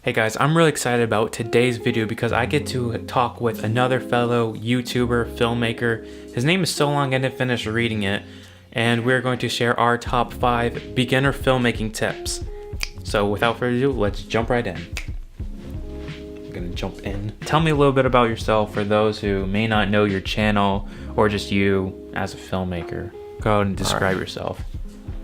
Hey guys, I'm really excited about today's video because I get to talk with another fellow YouTuber, filmmaker. His name is so long I didn't finish reading it, and we're going to share our top 5 beginner filmmaking tips. So without further ado, let's jump right in. I'm gonna jump in. Tell me a little bit about yourself for those who may not know your channel or just you as a filmmaker. Go ahead and describe yourself.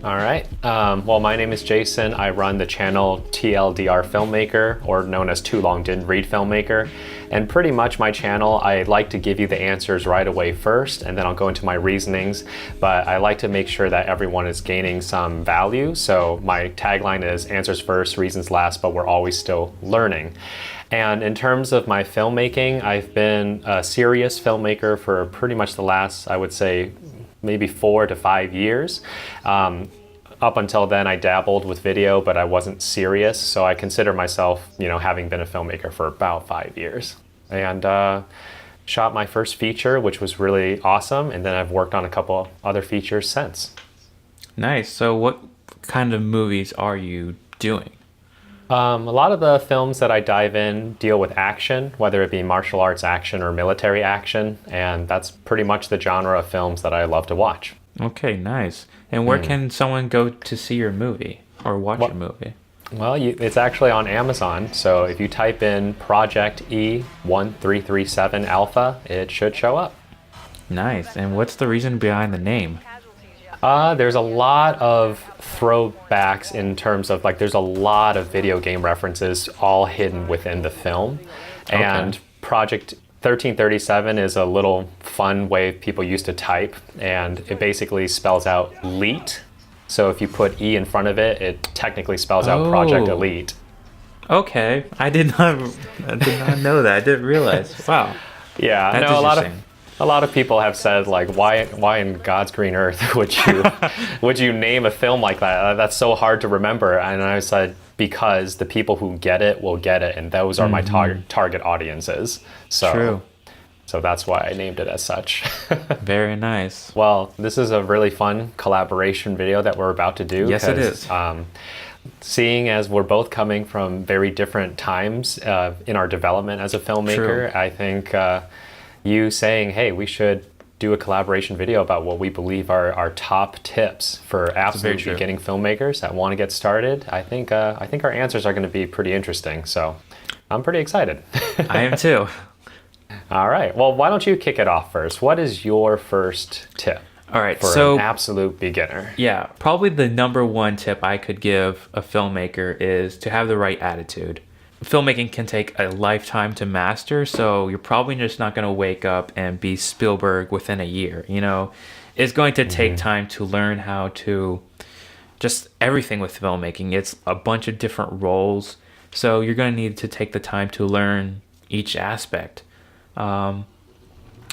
All right. Well, my name is Jason. I run the channel TLDR Filmmaker, or known as Too Long Didn't Read Filmmaker. And pretty much my channel, I like to give you the answers right away first, and then I'll go into my reasonings. But I like to make sure that everyone is gaining some value. So my tagline is answers first, reasons last, but we're always still learning. And in terms of my filmmaking, I've been a serious filmmaker for pretty much the last, I would say, maybe 4 to 5 years. Up until then, I dabbled with video, but I wasn't serious. So I consider myself, having been a filmmaker for about 5 years. And shot my first feature, which was really awesome. And then I've worked on a couple other features since. Nice. So what kind of movies are you doing? A lot of the films that I dive in deal with action, whether it be martial arts action or military action, and that's pretty much the genre of films that I love to watch. Okay, nice. And where can someone go to see your movie or watch your movie? Well, it's actually on Amazon, so if you type in Project E1337 Alpha, it should show up. Nice. And what's the reason behind the name? There's a lot of throwbacks in terms of there's a lot of video game references all hidden within the film. Okay. And Project 1337 is a little fun way people used to type, and it basically spells out elite. So if you put E in front of it, it technically spells out Project Elite. Okay. I did not know that. I didn't realize. Wow. Yeah, That's no, interesting. a lot of people have said why in God's green earth would you name a film like that? That's so hard to remember. And I said because the people who get it will get it, and those are my target audiences. So True. So that's why I named it as such. Very nice. Well, this is a really fun collaboration video that we're about to do. Yes, it is. Seeing as we're both coming from very different times in our development as a filmmaker, True. I think you saying, hey, we should do a collaboration video about what we believe are our top tips for absolute beginning filmmakers that want to get started. I think our answers are going to be pretty interesting. So I'm pretty excited. I am too. All right. Well, why don't you kick it off first? What is your first tip? All right. For an absolute beginner? Yeah, probably the number one tip I could give a filmmaker is to have the right attitude. Filmmaking can take a lifetime to master, so you're probably just not going to wake up and be Spielberg within a year. It's going to take time to learn how to just everything with filmmaking. It's a bunch of different roles, so you're going to need to take the time to learn each aspect. And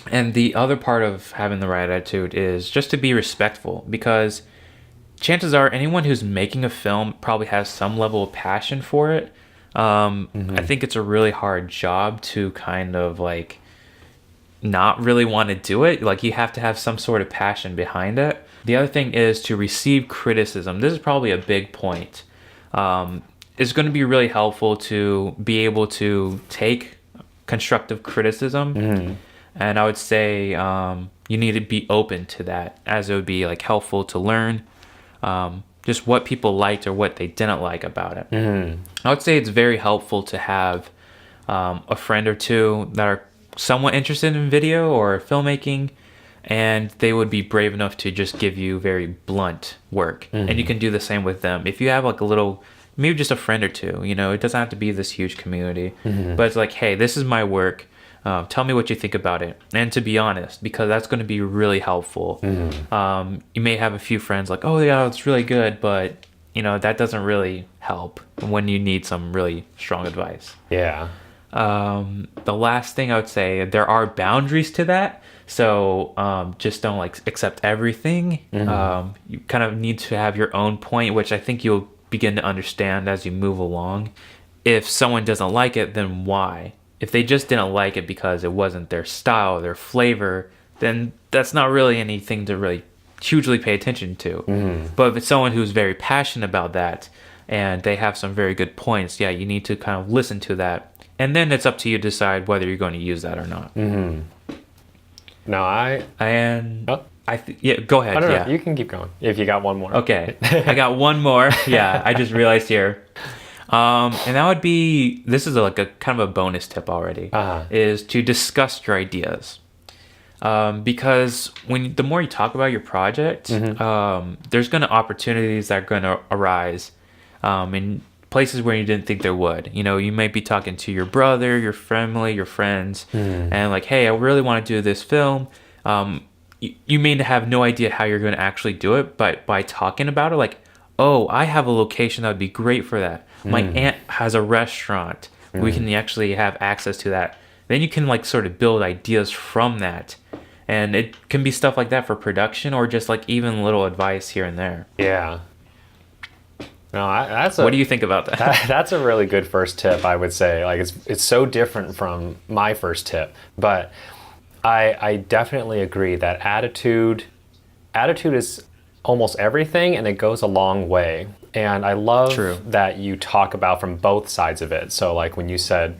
the other part of having the right attitude is just to be respectful, because chances are anyone who's making a film probably has some level of passion for it. I think it's a really hard job to kind of not really want to do it. You have to have some sort of passion behind it. The other thing is to receive criticism. This is probably a big point. It's going to be really helpful to be able to take constructive criticism. And I would say you need to be open to that, as it would be helpful to learn just what people liked or what they didn't like about it. I would say it's very helpful to have a friend or two that are somewhat interested in video or filmmaking, and they would be brave enough to just give you very blunt work. And you can do the same with them. If you have a little, maybe just a friend or two, it doesn't have to be this huge community, but it's hey, this is my work. Tell me what you think about it. And to be honest, because that's going to be really helpful. You may have a few friends oh yeah, it's really good, but that doesn't really help when you need some really strong advice. Yeah. The last thing I would say, there are boundaries to that. So just don't accept everything. You kind of need to have your own point, which I think you'll begin to understand as you move along. If someone doesn't like it, then why? If they just didn't like it because it wasn't their style, their flavor, then that's not really anything to really hugely pay attention to. But if it's someone who's very passionate about that, and they have some very good points, yeah, you need to kind of listen to that. And then it's up to you to decide whether you're going to use that or not. No, Yeah, go ahead. I don't know. Yeah. You can keep going if you got one more. Okay. I got one more. Yeah, I just realized here. And that would be, this is like a kind of a bonus tip already, is to discuss your ideas. Because the more you talk about your project, there's going to opportunities that are going to arise in places where you didn't think there would. You know, you might be talking to your brother, your family, your friends, and like, hey, I really want to do this film. You may have no idea how you're going to actually do it, but by talking about it, like, oh, I have a location that would be great for that. My aunt has a restaurant. We can actually have access to that. Then you can like sort of build ideas from that. And it can be stuff like that for production, or just like even little advice here and there. Yeah. No, what do you think about that? That's a really good first tip, I would say. Like it's so different from my first tip, but I definitely agree that attitude is almost everything, and it goes a long way. And I love that you talk about from both sides of it. So like when you said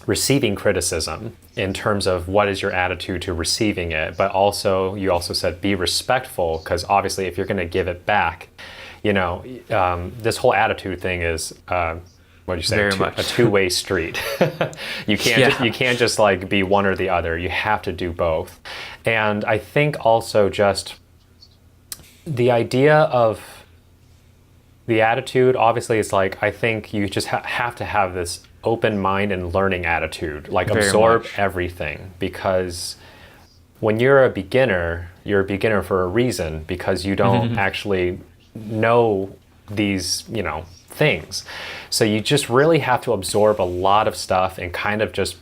receiving criticism in terms of what is your attitude to receiving it, but also you also said be respectful, because obviously if you're going to give it back, you know, this whole attitude thing is what do you say? A two-way street. You can't just like be one or the other. You have to do both. And I think also just the idea of the attitude, obviously, is like, I think you just have to have this open mind and learning attitude, like absorb everything, because when you're a beginner for a reason, because you don't actually know these, you know, things. So you just really have to absorb a lot of stuff and kind of just,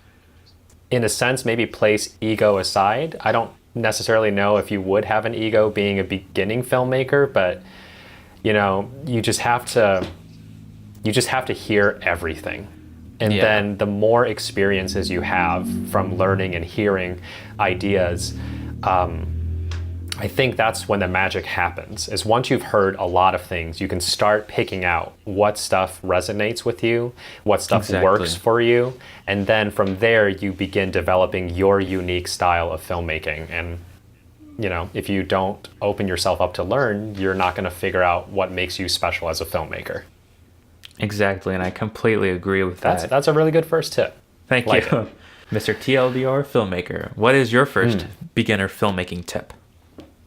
in a sense, maybe place ego aside. I don't necessarily know if you would have an ego being a beginning filmmaker, but you know, you just have to hear everything. And then the more experiences you have from learning and hearing ideas, I think that's when the magic happens, is once you've heard a lot of things, you can start picking out what stuff resonates with you, what stuff works for you, and then from there you begin developing your unique style of filmmaking. And you know, if you don't open yourself up to learn, you're not going to figure out what makes you special as a filmmaker. Exactly, and I completely agree with that. That's a really good first tip. Thank you. Mr. TLDR Filmmaker, what is your first beginner filmmaking tip?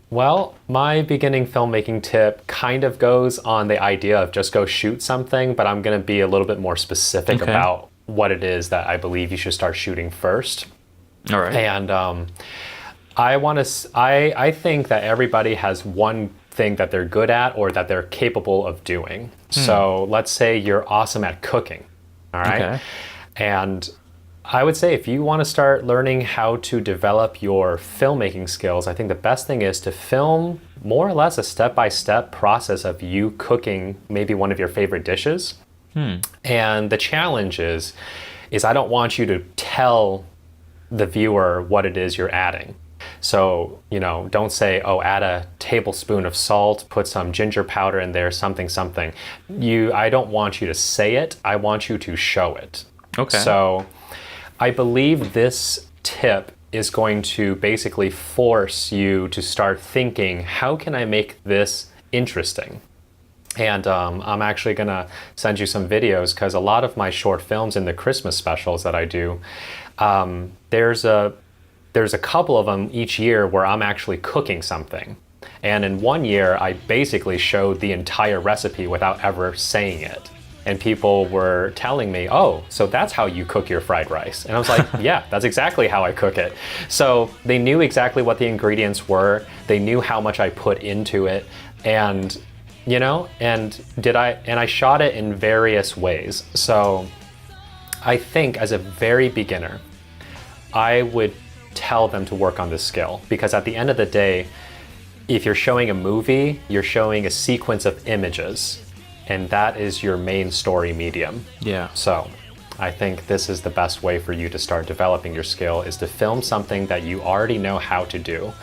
Well, my beginning filmmaking tip kind of goes on the idea of just go shoot something, but I'm going to be a little bit more specific about what it is that I believe you should start shooting first. All right. And I think that everybody has one thing that they're good at or that they're capable of doing. So let's say you're awesome at cooking, all right? Okay. And I would say if you want to start learning how to develop your filmmaking skills, I think the best thing is to film more or less a step-by-step process of you cooking maybe one of your favorite dishes. And the challenge is I don't want you to tell the viewer what it is you're adding. So, you know, don't say, oh, add a tablespoon of salt, put some ginger powder in there, something. I don't want you to say it. I want you to show it. Okay. So I believe this tip is going to basically force you to start thinking, how can I make this interesting? And I'm actually going to send you some videos, because a lot of my short films in the Christmas specials that I do, there's a couple of them each year where I'm actually cooking something. And in one year, I basically showed the entire recipe without ever saying it. And people were telling me, oh, so that's how you cook your fried rice. And I was like, yeah, that's exactly how I cook it. So they knew exactly what the ingredients were. They knew how much I put into it. And, you know, and I shot it in various ways. So I think as a very beginner, I would tell them to work on this skill, because at the end of the day, if you're showing a movie, you're showing a sequence of images, and that is your main story medium. Yeah. So I think this is the best way for you to start developing your skill, is to film something that you already know how to do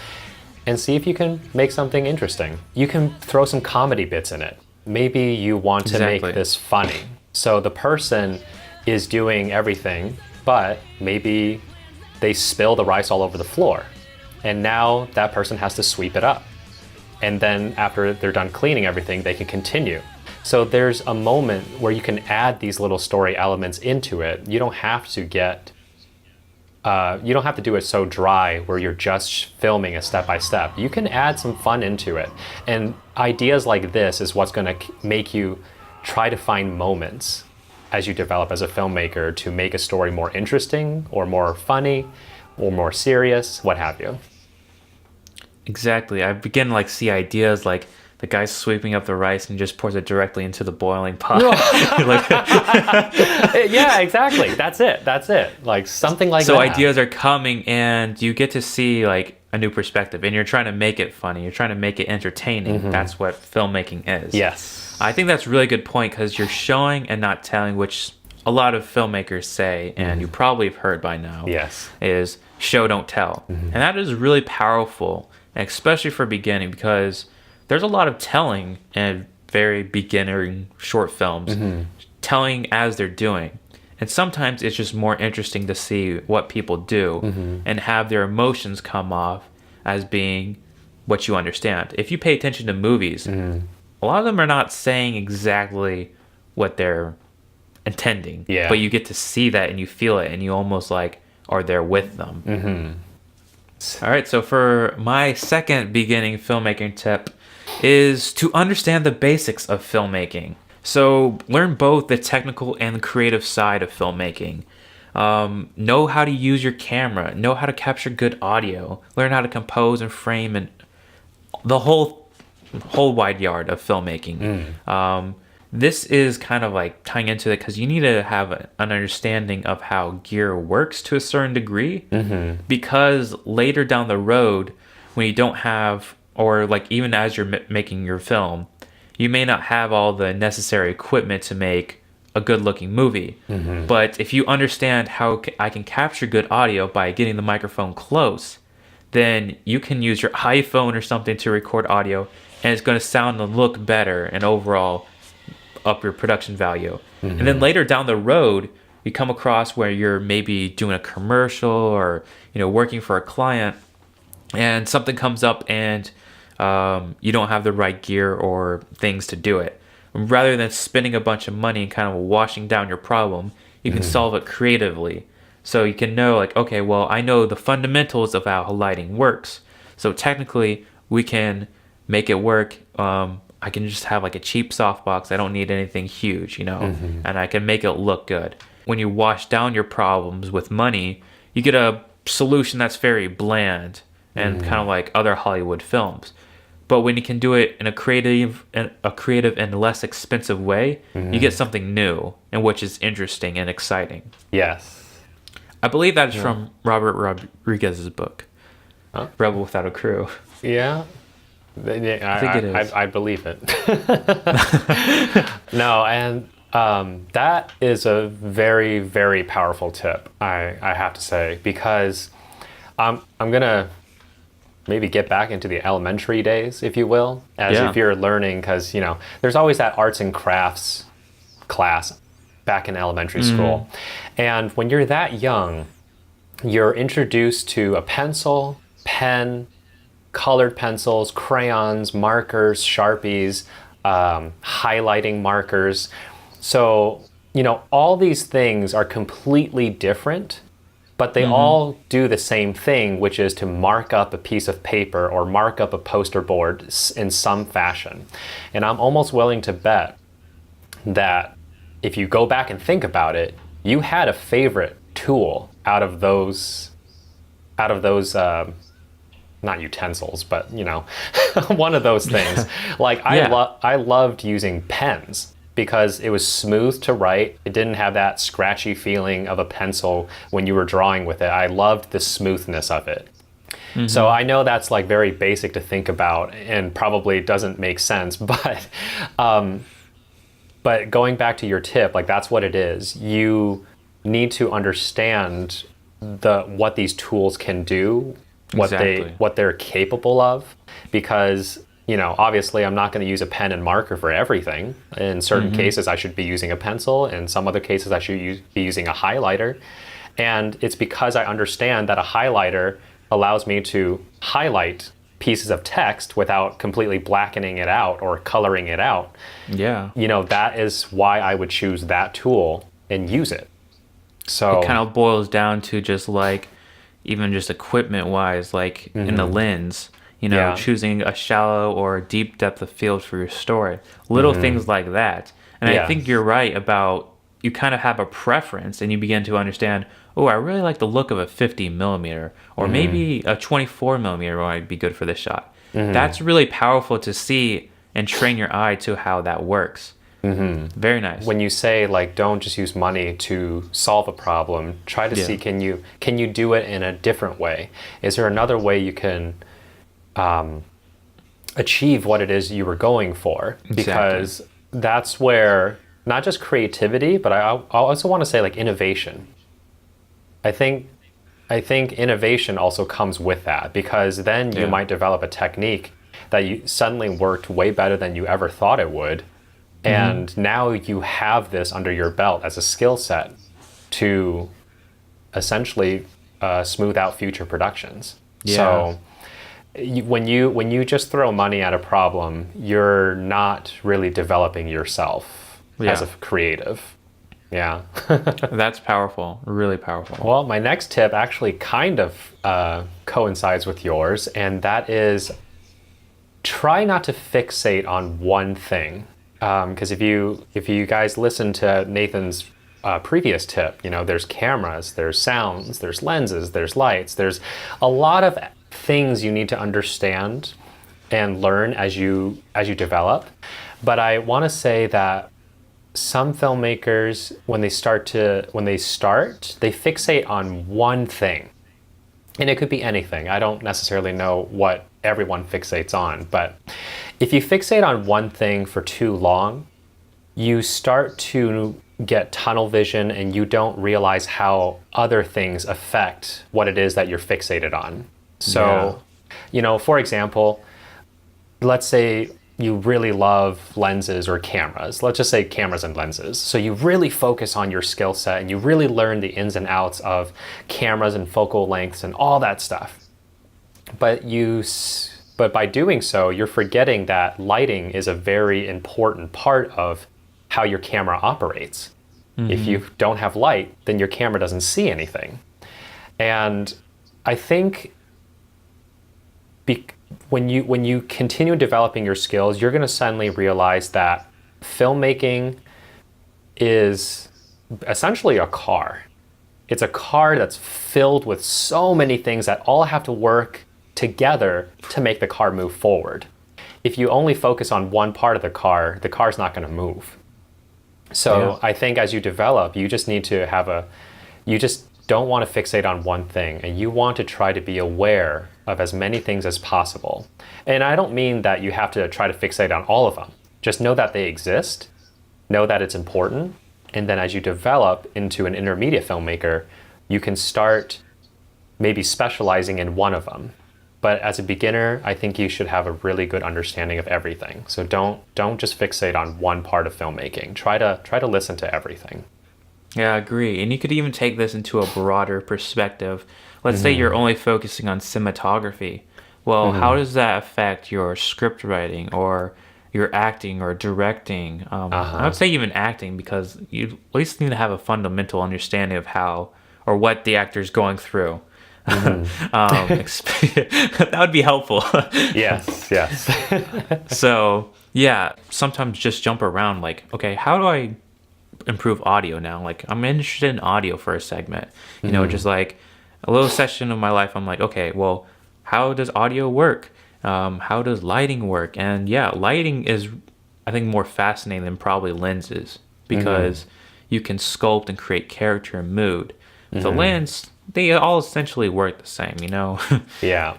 and see if you can make something interesting. You can throw some comedy bits in it. maybe you want to Exactly. make this funny. So the person is doing everything, but maybe they spill the rice all over the floor. And now that person has to sweep it up. And then after they're done cleaning everything, they can continue. So there's a moment where you can add these little story elements into it. You don't have to do it so dry where you're just filming a step by step. You can add some fun into it. And ideas like this is what's going to make you try to find moments as you develop as a filmmaker to make a story more interesting or more funny or more serious, what have you. Exactly. I begin to like see ideas like the guy sweeping up the rice and just pours it directly into the boiling pot. Like, Yeah, exactly. That's it. Like something like so that. ideas are coming and you get to see like a new perspective and you're trying to make it funny. You're trying to make it entertaining. That's what filmmaking is. Yes. I think that's a really good point because you're showing and not telling, which a lot of filmmakers say, and you probably have heard by now, Yes. is show, don't tell. And that is really powerful, especially for beginning, because there's a lot of telling in very beginning short films, telling as they're doing. And sometimes it's just more interesting to see what people do and have their emotions come off as being what you understand. If you pay attention to movies, a lot of them are not saying exactly what they're intending, Yeah. but you get to see that and you feel it and you almost like are there with them. All right, so for my second beginning filmmaking tip is to understand the basics of filmmaking. So learn both the technical and the creative side of filmmaking. Know how to use your camera, know how to capture good audio, learn how to compose and frame, and the whole wide yard of filmmaking. This is kind of like tying into it because you need to have an understanding of how gear works to a certain degree, because later down the road when you don't have, or like even as you're making your film, you may not have all the necessary equipment to make a good looking movie. But if you understand how I can capture good audio by getting the microphone close, then you can use your iPhone or something to record audio and it's going to sound and look better and overall up your production value. And then later down the road, you come across where you're maybe doing a commercial or working for a client and something comes up and you don't have the right gear or things to do it. Rather than spending a bunch of money and kind of washing down your problem, you can solve it creatively. So you can know like, okay, well, I know the fundamentals of how lighting works. So technically we can make it work. I can just have like a cheap softbox. I don't need anything huge, and I can make it look good. When you wash down your problems with money, you get a solution that's very bland and kind of like other Hollywood films. But when you can do it in a creative and less expensive way, you get something new and which is interesting and exciting. Yes. I believe that is from Robert Rodriguez's book, Rebel Without a Crew. Yeah. I think it is. I believe it. No, and that is a very, very powerful tip, I have to say, because I'm going to maybe get back into the elementary days, if you will, as if you're learning, because, there's always that arts and crafts class back in elementary school. And when you're that young, you're introduced to a pencil, pen, colored pencils, crayons, markers, Sharpies, highlighting markers. So, all these things are completely different, but they all do the same thing, which is to mark up a piece of paper or mark up a poster board in some fashion. And I'm almost willing to bet that if you go back and think about it, you had a favorite tool out of those not utensils, but one of those things. Like I loved using pens because it was smooth to write. It didn't have that scratchy feeling of a pencil when you were drawing with it. I loved the smoothness of it. So I know that's like very basic to think about and probably doesn't make sense, but going back to your tip, like that's what it is. You need to understand what these tools can do, what they're capable of, because obviously I'm not going to use a pen and marker for everything. In certain cases, I should be using a pencil. In some other cases, I should be using a highlighter. And it's because I understand that a highlighter allows me to highlight pieces of text without completely blackening it out or coloring it out. Yeah. That is why I would choose that tool and use it. So it kind of boils down to just like, even just equipment wise, like in the lens, choosing a shallow or deep depth of field for your story, little things like that. And I think you're right about, you kind of have a preference and you begin to understand, oh, I really like the look of a 50 millimeter, or maybe a 24 millimeter might be good for this shot. That's really powerful to see and train your eye to how that works. Very nice. When you say like, don't just use money to solve a problem, try to see, can you do it in a different way? Is there another way you can achieve what it is you were going for? Because that's where not just creativity, but I also want to say like innovation. I think innovation also comes with that, because then you might develop a technique that you suddenly worked way better than you ever thought it would. And now you have this under your belt as a skill set to essentially smooth out future productions. So when you just throw money at a problem, you're not really developing yourself as a creative. Yeah. That's powerful. Really powerful. Well, my next tip actually kind of coincides with yours, and that is try not to fixate on one thing. Because if you guys listen to Nathan's previous tip, there's cameras, there's sounds, there's lenses, there's lights, there's a lot of things you need to understand and learn as you develop. But I want to say that some filmmakers, when they start, they fixate on one thing. And it could be anything. I don't necessarily know what everyone fixates on, but if you fixate on one thing for too long, you start to get tunnel vision and you don't realize how other things affect what it is that you're fixated on. So, for example, let's say you really love lenses or cameras. Let's just say cameras and lenses. So you really focus on your skill set and you really learn the ins and outs of cameras and focal lengths and all that stuff. But by doing so, you're forgetting that lighting is a very important part of how your camera operates. If you don't have light, then your camera doesn't see anything. And I think when you continue developing your skills, you're going to suddenly realize that filmmaking is essentially a car. It's a car that's filled with so many things that all have to work together to make the car move forward. If you only focus on one part of the car's not going to move. So I think as you develop, you just need to you just don't want to fixate on one thing, and you want to try to be aware of as many things as possible. And I don't mean that you have to try to fixate on all of them. Just know that they exist, know that it's important, and then as you develop into an intermediate filmmaker, you can start maybe specializing in one of them. But as a beginner, I think you should have a really good understanding of everything. So don't just fixate on one part of filmmaking. Try to listen to everything. Yeah, I agree. And you could even take this into a broader perspective. Let's say you're only focusing on cinematography. Well, how does that affect your script writing or your acting or directing? I would say even acting, because you at least need to have a fundamental understanding of how or what the actor's going through. That would be helpful. Yes. So yeah, sometimes just jump around like, okay, how do I improve audio now? Like, I'm interested in audio for a segment, just like a little section of my life. I'm like, okay, well, how does audio work? How does lighting work? And yeah, lighting is, I think, more fascinating than probably lenses, because you can sculpt and create character and mood. The lens, they all essentially work the same, Yeah.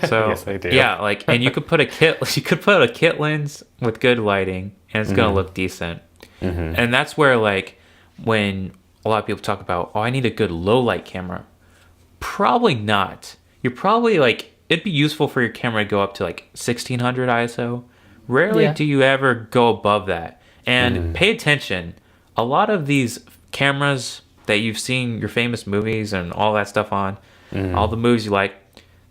So yes, they do. Yeah, like, and you could put a kit lens with good lighting, and it's gonna look decent. And that's where, like, when a lot of people talk about, oh, I need a good low light camera. Probably not. You're probably like it'd be useful for your camera to go up to like 1600 ISO. Rarely do you ever go above that. And pay attention. A lot of these cameras that you've seen your famous movies and all that stuff on, all the movies you like,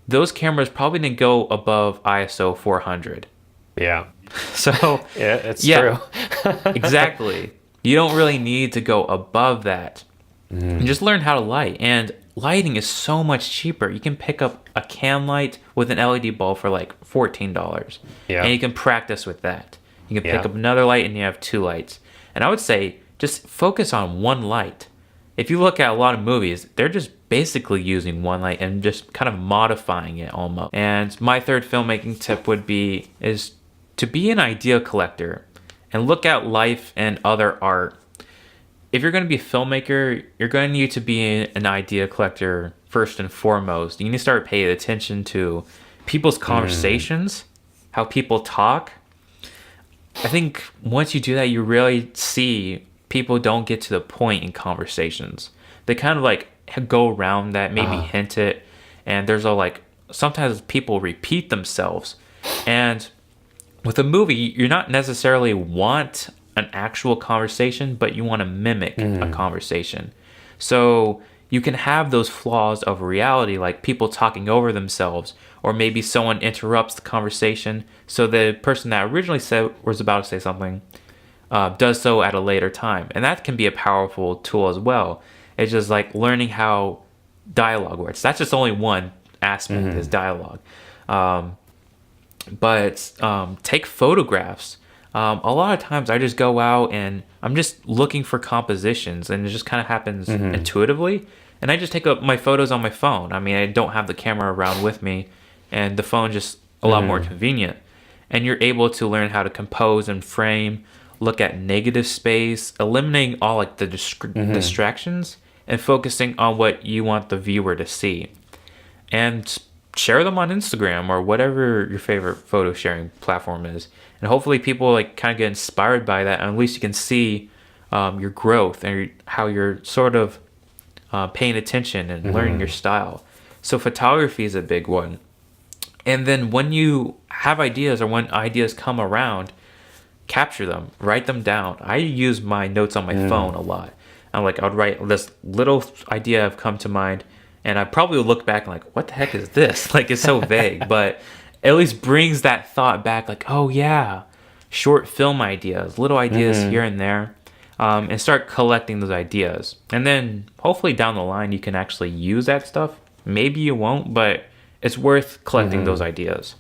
those cameras probably didn't go above ISO 400. Yeah. So yeah, it's true. Exactly. You don't really need to go above that. And just learn how to light. And lighting is so much cheaper. You can pick up a can light with an LED bulb for like $14. Yeah. And you can practice with that. You can pick up another light and you have 2 lights. And I would say just focus on one light. If you look at a lot of movies, they're just basically using one light and just kind of modifying it almost. And my third filmmaking tip is to be an idea collector and look at life and other art. If you're going to be a filmmaker, you're going to need to be an idea collector first and foremost. You need to start paying attention to people's conversations, how people talk. I think once you do that, you really see people don't get to the point in conversations. They kind of like go around that, maybe hint it. And there's sometimes people repeat themselves. And with a movie, you're not necessarily want an actual conversation, but you want to mimic a conversation. So you can have those flaws of reality, like people talking over themselves, or maybe someone interrupts the conversation. So the person that originally was about to say something does so at a later time. And that can be a powerful tool as well. It's just like learning how dialogue works. That's just only one aspect is dialogue. But take photographs. A lot of times I just go out and I'm just looking for compositions, and it just kind of happens intuitively. And I just take up my photos on my phone. I mean, I don't have the camera around with me, and the phone just a lot more convenient. And you're able to learn how to compose and frame, look at negative space, eliminating all like the distractions, and focusing on what you want the viewer to see. And share them on Instagram or whatever your favorite photo sharing platform is. And hopefully people like kind of get inspired by that, and at least you can see your growth and how you're sort of paying attention and learning your style. So photography is a big one. And then when you have ideas or when ideas come around, capture them, write them down. I use my notes on my phone a lot. I would write this little idea have come to mind, and I probably would look back and like, what the heck is this? Like, it's so vague, but at least brings that thought back, like, oh yeah, short film ideas, little ideas here and there, and start collecting those ideas. And then hopefully down the line you can actually use that stuff. Maybe you won't, but it's worth collecting those ideas.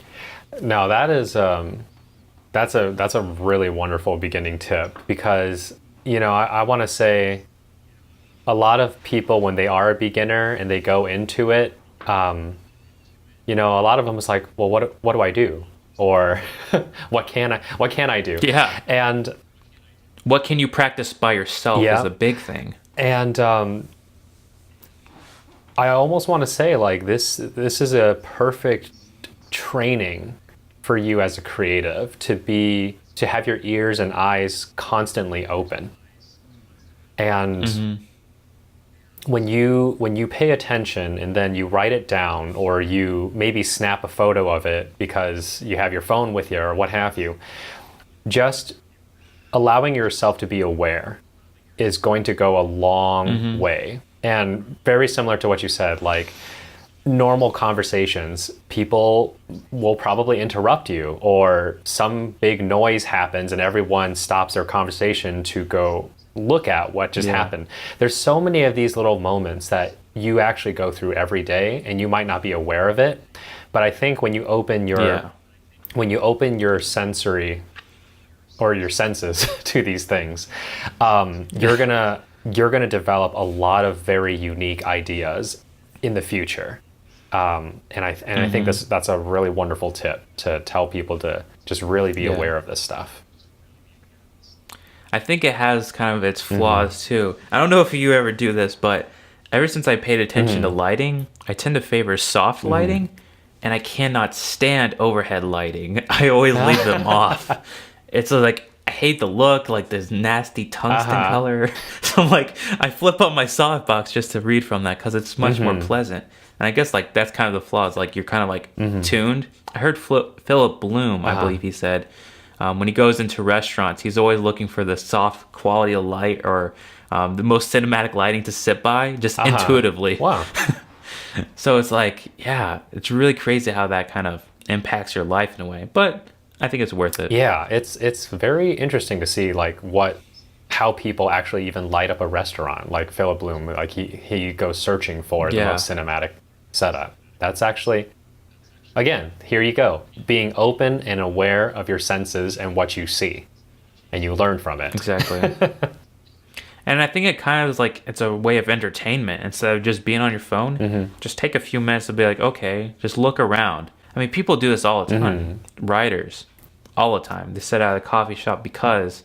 Now that is that's a really wonderful beginning tip, because I want to say a lot of people, when they are a beginner and they go into it, a lot of them is like, well, what do I do? Or what can I do? Yeah. And what can you practice by yourself is a big thing. And I almost want to say, like, this is a perfect training for you as a creative to have your ears and eyes constantly open. And when you pay attention and then you write it down, or you maybe snap a photo of it because you have your phone with you or what have you, just allowing yourself to be aware is going to go a long way. And very similar to what you said, like normal conversations, people will probably interrupt you, or some big noise happens and everyone stops their conversation to go look at what just happened. There's so many of these little moments that you actually go through every day, and you might not be aware of it. But I think when you open your sensory or your senses to these things, you're gonna develop a lot of very unique ideas in the future. And I think that's a really wonderful tip to tell people to just really be aware of this stuff. I think it has kind of its flaws too. I don't know if you ever do this, but ever since I paid attention to lighting, I tend to favor soft lighting, and I cannot stand overhead lighting. I always leave them off. It's like, I hate the look, like this nasty tungsten color. So I'm like, I flip up my softbox just to read from that because it's much more pleasant. And I guess like that's kind of the flaws. Like you're kind of like tuned. I heard Philip Bloom, I believe he said, when he goes into restaurants, he's always looking for the soft quality of light or the most cinematic lighting to sit by, just intuitively. Wow. So it's like, yeah, it's really crazy how that kind of impacts your life in a way. But I think it's worth it. Yeah, it's very interesting to see like how people actually even light up a restaurant. Like Philip Bloom, like he goes searching for the most cinematic setup. That's actually, again, here you go, being open and aware of your senses and what you see, and you learn from it. Exactly. And I think it kind of is like, it's a way of entertainment. Instead of just being on your phone, just take a few minutes to be like, okay, just look around. I mean, people do this all the time. Writers, all the time. They sit at a coffee shop because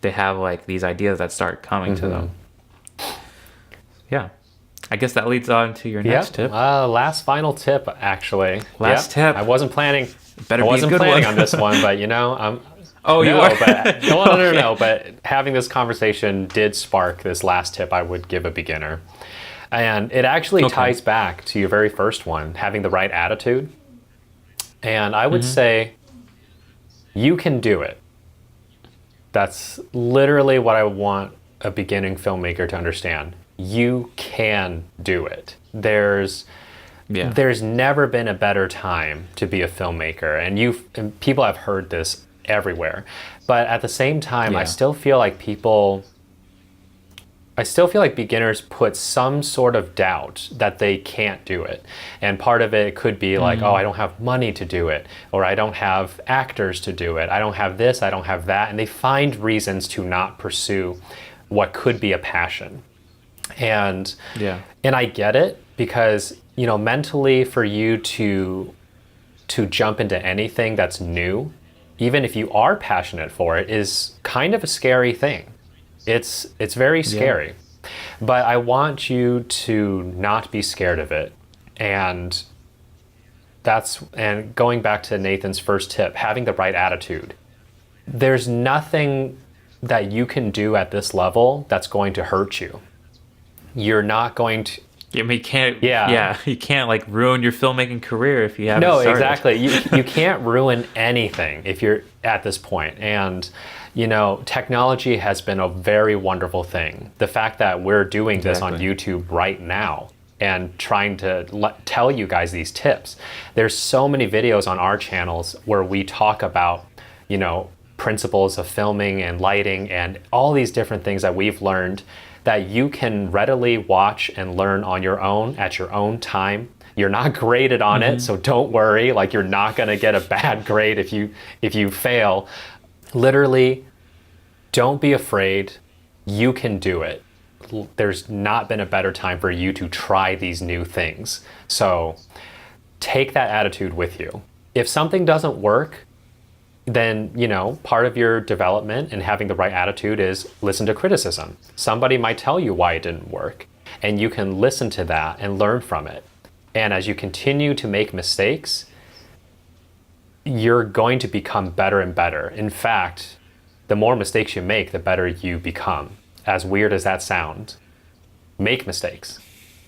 they have like these ideas that start coming to them. Yeah. I guess that leads on to your next tip. Last final tip, actually. Last tip. I wasn't planning. Better I wasn't be a good planning one. on this one, but you know, Oh, you no, are? but no. But having this conversation did spark this last tip I would give a beginner, and it actually ties back to your very first one, having the right attitude. And I would say, you can do it. That's literally what I want a beginning filmmaker to understand. You can do it. There's never been a better time to be a filmmaker, and people have heard this everywhere. But at the same time, I still feel like beginners put some sort of doubt that they can't do it. And part of it could be like, oh, I don't have money to do it, or I don't have actors to do it, I don't have this, I don't have that. And they find reasons to not pursue what could be a passion. And I get it, because, you know, mentally for you to jump into anything that's new, even if you are passionate for it, is kind of a scary thing. It's very scary. But I want you to not be scared of it. And going back to Nathan's first tip, having the right attitude. There's nothing that you can do at this level that's going to hurt you. You're not going to... I mean, you can't. You can't like ruin your filmmaking career if you haven't. No, started. exactly. You can't ruin anything if you're at this point. And you know, technology has been a very wonderful thing. The fact that we're doing this on YouTube right now and trying to tell you guys these tips. There's so many videos on our channels where we talk about, you know, principles of filming and lighting and all these different things that we've learned that you can readily watch and learn on your own at your own time. You're not graded on it, so don't worry. Like, you're not going to get a bad grade if you fail. Literally, don't be afraid. You can do it. There's not been a better time for you to try these new things. So take that attitude with you. If something doesn't work, then, you know, part of your development and having the right attitude is listen to criticism. Somebody might tell you why it didn't work, and you can listen to that and learn from it. And as you continue to make mistakes, you're going to become better and better. In fact, the more mistakes you make, the better you become. As weird as that sounds, make mistakes,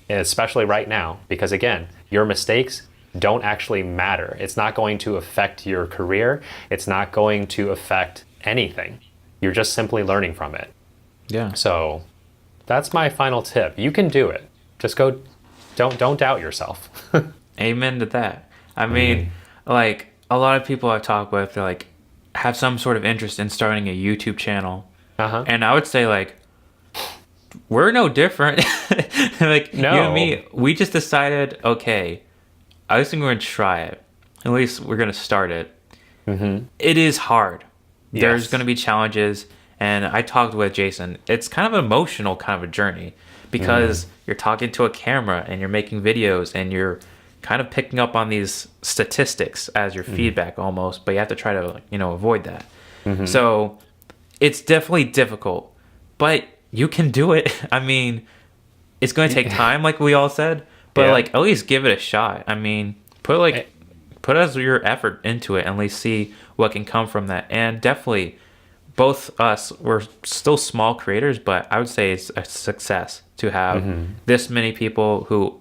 and especially right now, because again, your mistakes don't actually matter. It's not going to affect your career. It's not going to affect anything. You're just simply learning from it. Yeah. So that's my final tip. You can do it. Just go. Don't doubt yourself. Amen to that. I mean, like a lot of people I've talked with, they're like have some sort of interest in starting a YouTube channel, and I would say like we're no different. Like no. You and me, we just decided, okay, I just think we're going to try it. At least we're going to start it. It is hard. Yes. There's going to be challenges. And I talked with Jason. It's kind of an emotional kind of a journey because you're talking to a camera and you're making videos and you're kind of picking up on these statistics as your feedback almost. But you have to try to, you know, avoid that. So it's definitely difficult. But you can do it. I mean, it's going to take time, like we all said. But like, at least give it a shot. I mean, put as your effort into it and at least see what can come from that. And definitely both us, we're still small creators, but I would say it's a success to have this many people who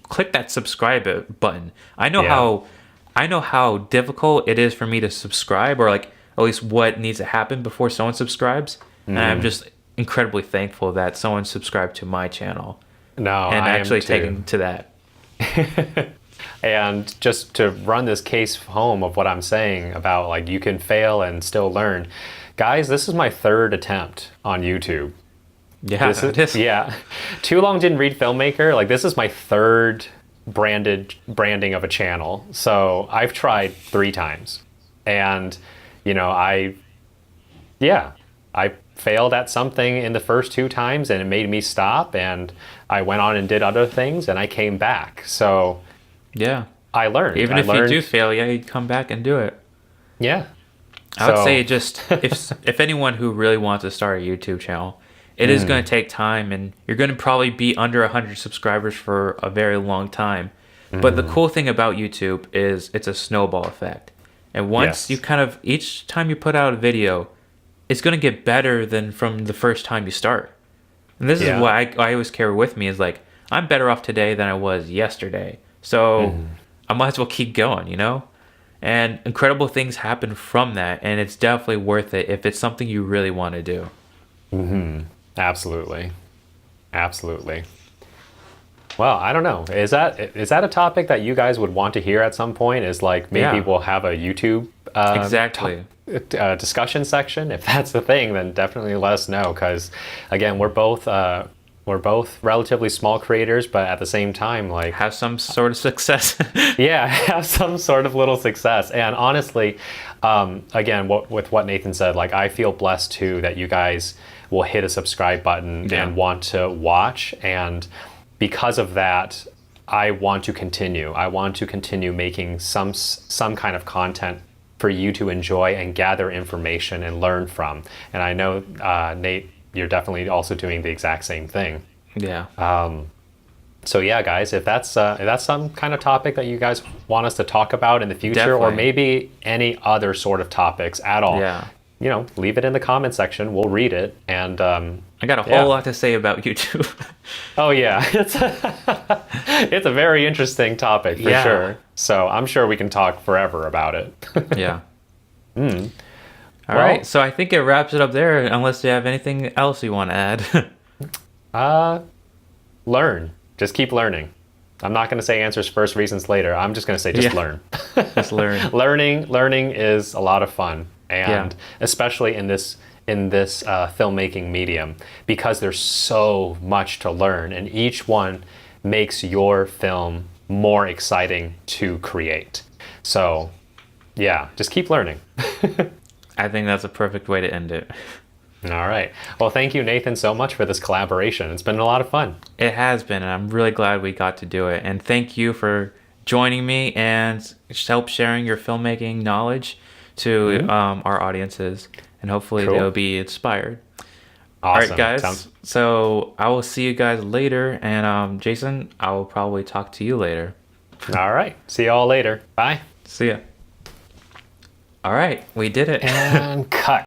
click that subscribe button. I know how difficult it is for me to subscribe, or like at least what needs to happen before someone subscribes. And I'm just incredibly thankful that someone subscribed to my channel. No, And I actually am too. taken to that. And just to run this case home of what I'm saying about like you can fail and still learn. Guys, this is my third attempt on YouTube. Yeah, it is. Yeah. Too Long Didn't Read Filmmaker. Like this is my third branding of a channel. So I've tried 3 times. And, I failed at something in the first 2 times and it made me stop, and I went on and did other things and I came back. So Yeah. I learned. Even if you do fail, you come back and do it. Yeah. I would say just if anyone who really wants to start a YouTube channel, it is going to take time, and you're going to probably be under 100 subscribers for a very long time. But the cool thing about YouTube is it's a snowball effect. And once you each time you put out a video, it's going to get better than from the first time you start. And this is what I always carry with me is like, I'm better off today than I was yesterday. So I might as well keep going, And incredible things happen from that, and it's definitely worth it if it's something you really want to do. Absolutely. Well, I don't know. Is that a topic that you guys would want to hear at some point? Is like maybe we'll have a YouTube Exactly. discussion section. If that's the thing, then definitely let us know. Because again, we're both relatively small creators, but at the same time, like Have some sort of success. have some sort of little success. And honestly, again, with what Nathan said, like I feel blessed too that you guys will hit a subscribe button and want to watch. And because of that, I want to continue. I want to continue making some kind of content for you to enjoy and gather information and learn from. And I know, Nate, you're definitely also doing the exact same thing. Yeah. So yeah, guys, if that's some kind of topic that you guys want us to talk about in the future, or Definitely. maybe any other sort of topics at all, Yeah. leave it in the comment section. We'll read it. And I got a whole lot to say about YouTube. oh yeah, it's a very interesting topic for sure. So I'm sure we can talk forever about it. Yeah. All right. So I think it wraps it up there, unless you have anything else you want to add. Learn. Just keep learning. I'm not going to say answers first, reasons later. I'm just going to say just learn. Just learn. Learning is a lot of fun, and especially in this filmmaking medium, because there's so much to learn, and each one makes your film more exciting to create. So, yeah, just keep learning. I think that's a perfect way to end it. All right. Well, thank you, Nathan, so much for this collaboration. It's been a lot of fun. It has been, and I'm really glad we got to do it. And thank you for joining me and help sharing your filmmaking knowledge to our audiences. And hopefully they'll be inspired. Awesome. All right, guys. So I will see you guys later. And Jason, I will probably talk to you later. All right. See you all later. Bye. See ya. All right, we did it. And cut.